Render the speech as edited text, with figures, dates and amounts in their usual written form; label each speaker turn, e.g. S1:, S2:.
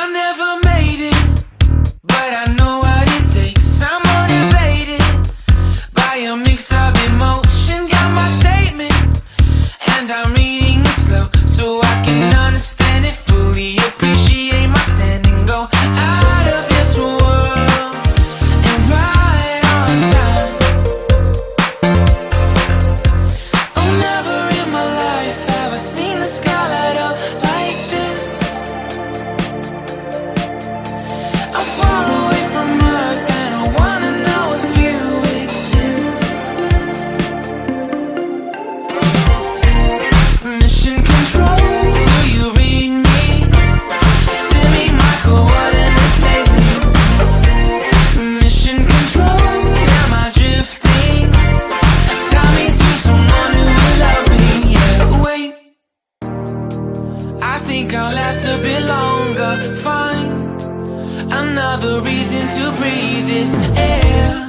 S1: I never made it, but I know what it takes. I'm motivated by a mix of emotion. Got my statement, and I'm reading it slow so I can understand it fully. Appreciate my stand and go out of this world and right on time. Oh, never in my life have I seen the sky light up like this. I'm far away from Earth and I wanna know if you exist. Mission control, do you read me? Send me my coordinates lately. Mission control, am I drifting? Tie me to someone who will love me. Yeah, wait, I think I'll last a bit longer. Find another reason to breathe this air.